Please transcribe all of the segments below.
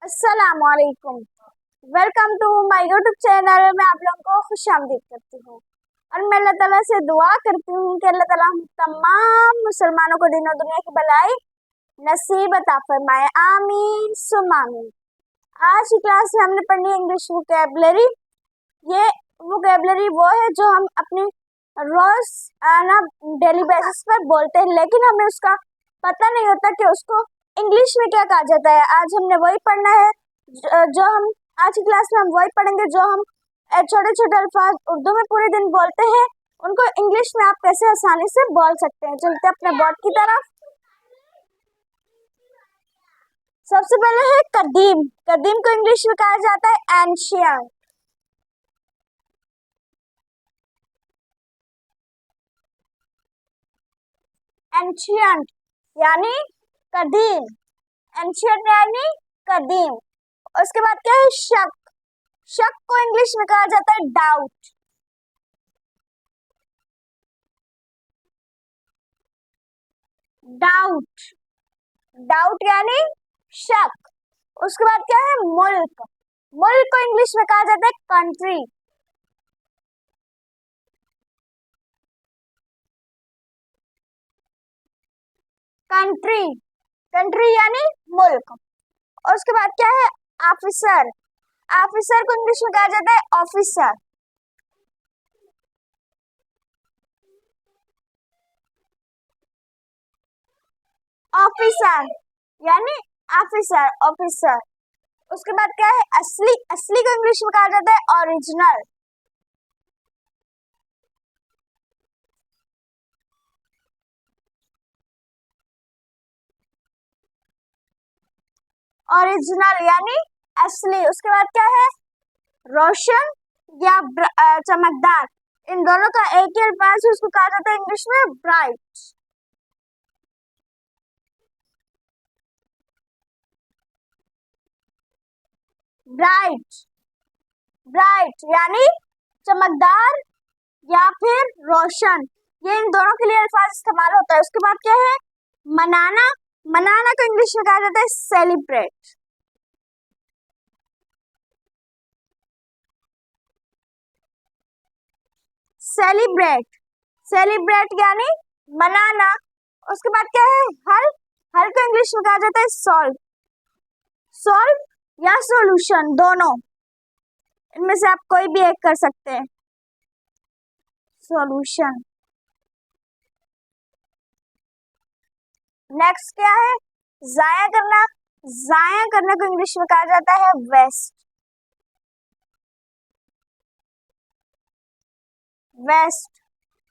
अस्सलामुअलैकुम। Welcome to my YouTube channel में आप लोगों को खुशामदीद करती हूँ और मैं अल्लाह ताला से दुआ करती हूँ कि अल्लाह ताला हम तमाम मुसलमानों को दीन और दुनिया की भलाई नसीब अता फरमाए। आमीन सुम्मा आमीन। आज की क्लास में हमने पढ़नी है इंग्लिश वोकैबुलरी। ये वोकैबुलरी वो है जो हम अपनी रोज ना डेली बेसिस पर बोलते हैं, लेकिन हमें उसका पता नहीं होता कि उसको इंग्लिश में क्या कहा जाता है। आज हमने वही पढ़ना है जो हम आज की क्लास में हम वही पढ़ेंगे जो हम छोटे छोटे अल्फाज उर्दू में पूरे दिन बोलते हैं, उनको इंग्लिश में आप कैसे आसानी से बोल सकते हैं। चलते अपने बोर्ड की तरफ। सबसे पहले है कदीम। कदीम को इंग्लिश में कहा जाता है एंशियंट। एंशियंट यानी कदीम। एंशियंट यानी कदीम। उसके बाद क्या है शक। शक को इंग्लिश में कहा जाता है डाउट। डाउट डाउट यानी शक। उसके बाद क्या है मुल्क। मुल्क को इंग्लिश में कहा जाता है कंट्री। कंट्री कंट्री यानी मुल्क। और उसके बाद क्या है ऑफिसर। ऑफिसर को इंग्लिश में कहा जाता है ऑफिसर। ऑफिसर यानी ऑफिसर ऑफिसर। उसके बाद क्या है असली। असली को इंग्लिश में कहा जाता है ओरिजिनल। ओरिजिनल यानी असली। उसके बाद क्या है रोशन या चमकदार। इन दोनों का एक ही अल्फाज है, उसको कहा जाता है इंग्लिश में ब्राइट। ब्राइट ब्राइट यानी चमकदार या फिर रोशन। ये इन दोनों के लिए अल्फाज इस्तेमाल होता है। उसके बाद क्या है मनाना। मनाना को इंग्लिश में कहा जाता है सेलिब्रेट। सेलिब्रेट सेलिब्रेट यानी मनाना। उसके बाद क्या है हल। हल को इंग्लिश में कहा जाता है सॉल्व। सॉल्व या सॉल्यूशन दोनों, इनमें से आप कोई भी एक कर सकते हैं। सॉल्यूशन। नेक्स्ट क्या है जाया करना। जाया करने को इंग्लिश में कहा जाता है वेस्ट। वेस्ट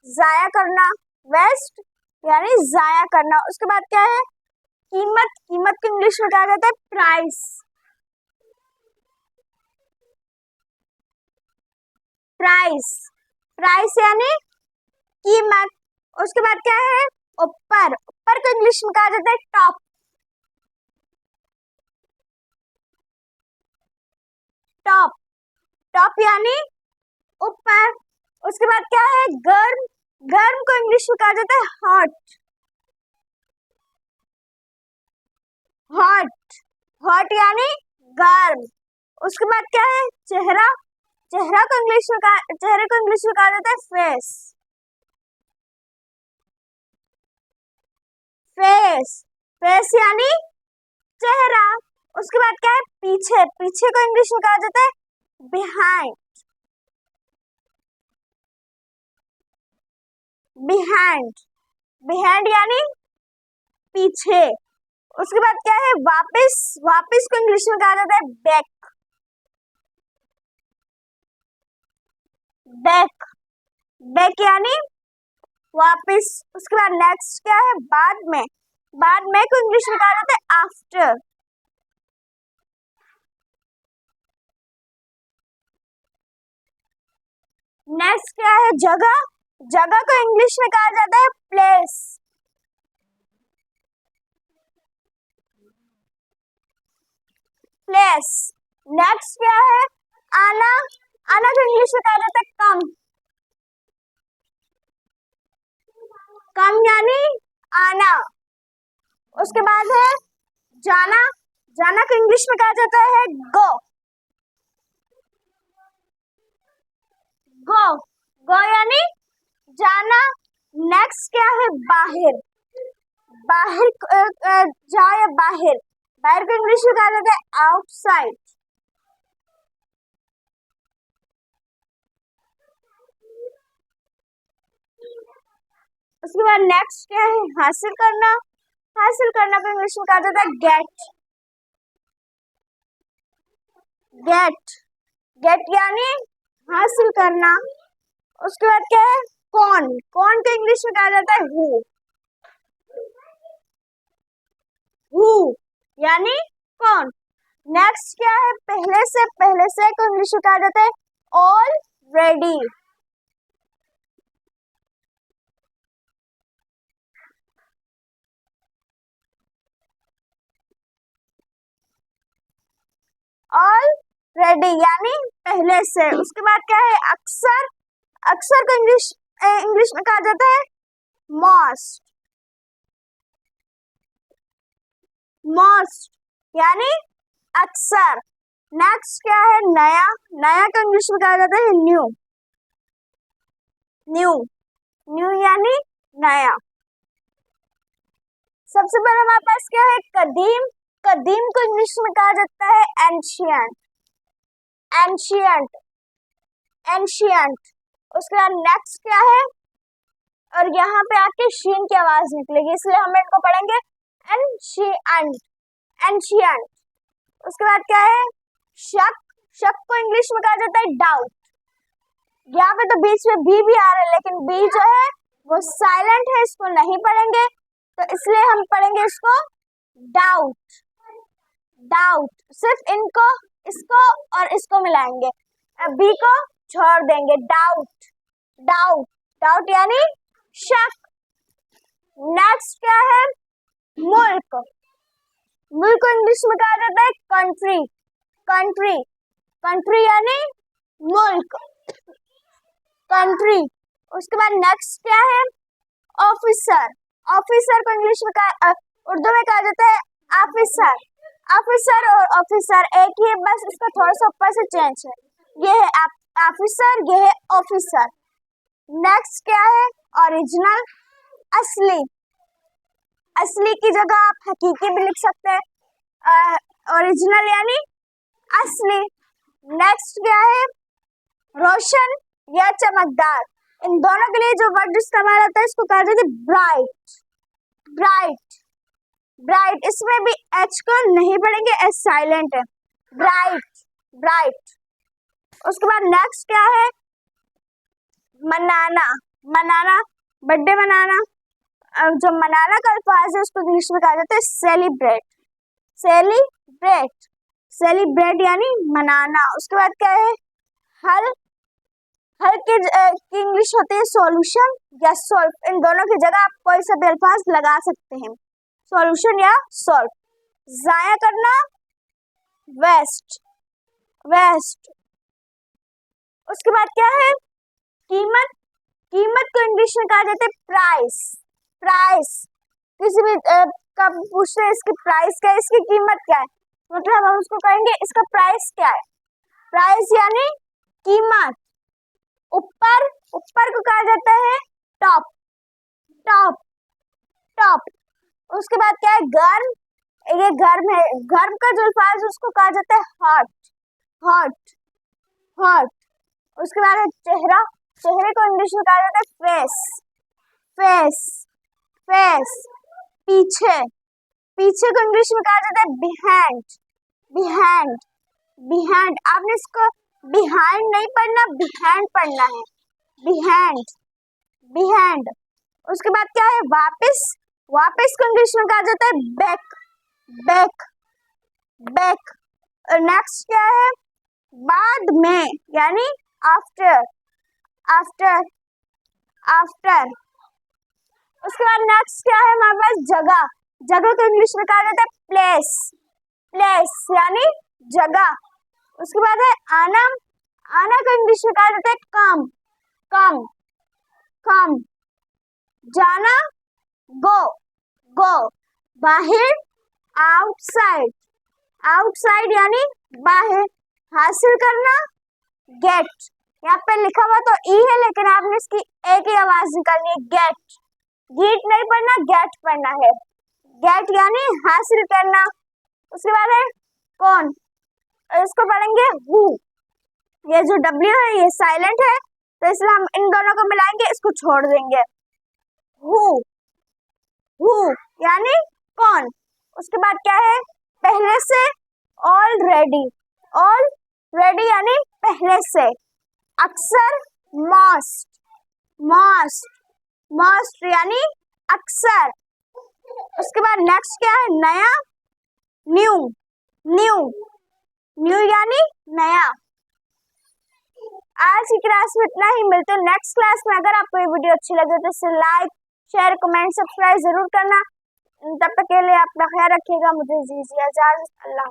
जाया करना वेस्ट यानी जाया करना। उसके बाद क्या है कीमत। कीमत को इंग्लिश में कहा जाता है प्राइस। प्राइस प्राइस यानी कीमत। उसके बाद क्या है ऊपर। ऊपर को इंग्लिश में कहा जाता है टॉप। टॉप टॉप यानी ऊपर। उसके बाद क्या है गर्म। गर्म को इंग्लिश में कहा जाता है हॉट। हॉट हॉट यानी गर्म। उसके बाद क्या है चेहरा। चेहरे को इंग्लिश में कहा जाता है फेस। फेस फेस यानी चेहरा। उसके बाद क्या है पीछे। पीछे को इंग्लिश में कहा जाता है बिहाइंड। बिहाइंड बिहाइंड यानी पीछे। उसके बाद क्या है वापस। वापस को इंग्लिश में कहा जाता है बैक। बैक बैक यानी वापस। उसके बाद नेक्स्ट क्या है बाद में। बाद में को इंग्लिश में कहा जाता है आफ्टर। नेक्स्ट क्या है जगह। जगह को इंग्लिश में कहा जाता है प्लेस। प्लेस। नेक्स्ट क्या है आना। आना को इंग्लिश में कहा जाता है कम। कम यानी आना। उसके बाद है जाना। जाना को इंग्लिश में कहा जाता है गो। गो गो यानी जाना। नेक्स्ट क्या है बाहर। बाहर जाए बाहर। बाहर को इंग्लिश में कहा जाता है आउटसाइड। उसके बाद नेक्स्ट क्या है हासिल करना। हासिल करना को इंग्लिश में कहा जाता है गेट। गेट गेट यानी हासिल करना। उसके बाद क्या है कौन। कौन को इंग्लिश में कहा जाता है हु। हु यानी कौन। नेक्स्ट क्या है पहले से। पहले से को इंग्लिश में कहा जाता है ऑलरेडी। ऑलरेडी यानी पहले से। उसके बाद क्या है अक्सर। अक्सर को इंग्लिश में कहा जाता है मोस्ट। मोस्ट यानी अक्सर। नेक्स्ट क्या है नया। नया को इंग्लिश में कहा जाता है न्यू। न्यू न्यू यानी नया। सबसे पहले हमारे पास क्या है कदीम। कदीम को इंग्लिश में कहा जाता है एंशियंट। Ancient ancient. उसके बाद नेक्स्ट क्या है और यहाँ पे आके शीन की आवाज निकलेगी इसलिए हम इनको पढ़ेंगे एंशियंट। एंशियंट। उसके बाद क्या है शक। शक को इंग्लिश में कहा जाता है डाउट। यहाँ पे तो बीच में बी भी आ रहा है लेकिन बी जो है वो साइलेंट है इसको नहीं पढ़ेंगे तो इसलिए हम पढ़ेंगे इसको डाउट। डाउट सिर्फ इनको इसको और इसको मिलाएंगे बी को छोड़ देंगे। डाउट डाउट डाउट यानी शक। नेक्स्ट क्या है मुल्क। मुल्क को इंग्लिश में कहा जाता है कंट्री। कंट्री कंट्री यानी मुल्क। कंट्री। उसके बाद नेक्स्ट क्या है ऑफिसर। ऑफिसर को इंग्लिश में उर्दू में कहा जाता है ऑफिसर। ऑफिसर और ऑफिसर एक ही है बस इसका थोड़ा सा ऊपर से चेंज है। ये है ऑफिसर ये है ऑफिसर। नेक्स्ट क्या है ओरिजिनल। असली। असली की जगह आप हकीकी भी लिख सकते हैं। ओरिजिनल यानी असली। नेक्स्ट क्या है रोशन या चमकदार। इन दोनों के लिए जो वर्ड इस्तेमाल होता है इसको कहा जाता है ब्राइट। ब्राइट ब्राइट इसमें भी एच को नहीं पढ़ेंगे एच साइलेंट है। Bright bright. उसके बाद नेक्स्ट क्या है मनाना। मनाना बर्थडे मनाना। जो मनाना का अल्फाज है उसको इंग्लिश में कहा जाता है सेलिब्रेट। सेलिब्रेट सेलिब्रेट यानी मनाना। उसके बाद क्या है हल। हल की इंग्लिश होती है सॉल्यूशन या सॉल्व। इन दोनों की जगह आप कोई सा भी अल्फाज लगा सकते हैं सॉल्यूशन या सॉल्व। जाया करना वेस्ट। वेस्ट। उसके बाद क्या है कीमत। कीमत को इंग्लिश में कहा जाता है प्राइस। प्राइस किसी भी कब पूछते हैं इसकी प्राइस क्या है इसकी कीमत क्या है मतलब हम उसको कहेंगे इसका प्राइस क्या है। प्राइस यानी कीमत। ऊपर। ऊपर को कहा जाता है टॉप। Top top. उसके बाद क्या है गर्म। ये गर्म है। गर्म का जो अल्फाज उसको कहा जाता है हॉट। Hot hot. उसके बाद है चेहरा। चेहरे को इंग्लिश में कहा जाता है फेस। Face face. पीछे। पीछे को इंग्लिश में कहा जाता है बिहाइंड। Behind behind. आपने इसको बिहाइंड नहीं पढ़ना बिहाइंड पढ़ना है। Behind behind. उसके बाद क्या है वापस। वापस को इंग्लिश में कहा जाता है बैक। Back back. और नेक्स्ट क्या है बाद में यानी आफ्टर। After after. उसके बाद नेक्स्ट क्या है हमारे पास जगह। जगह को इंग्लिश में कहा जाता है प्लेस। प्लेस यानी जगह। उसके बाद है आना। आना को इंग्लिश में कहा जाता है कम। कम कम। जाना गो। गो। बाहर आउटसाइड। आउटसाइड यानी बाहर, हासिल करना गेट। यहाँ पे लिखा हुआ तो ई है लेकिन आपने इसकी एक ही आवाज निकालनी है, गेट। गीट नहीं पढ़ना, गेट पढ़ना है। गेट यानी हासिल करना। उसके बाद है कौन, इसको पढ़ेंगे हु। ये जो डब्ल्यू है ये साइलेंट है तो इसलिए हम इन दोनों को मिलाएंगे, इसको छोड़ देंगे। हु, हु यानी कौन। उसके बाद क्या है, पहले से, ऑलरेडी। ऑलरेडी यानी पहले से। अक्सर, मोस्ट। मोस्ट, मोस्ट यानी अक्सर। उसके बाद नेक्स्ट क्या है, नया, न्यू। न्यू, न्यू यानी नया। आज की क्लास में इतना ही, मिलते हैं नेक्स्ट क्लास में। अगर आपको ये वीडियो अच्छी लगे तो इसे लाइक, शेयर, कमेंट, सब्सक्राइब जरूर करना। तब तक के लिए अपना ख्याल रखिएगा। मुझे इजाजत, अल्लाह।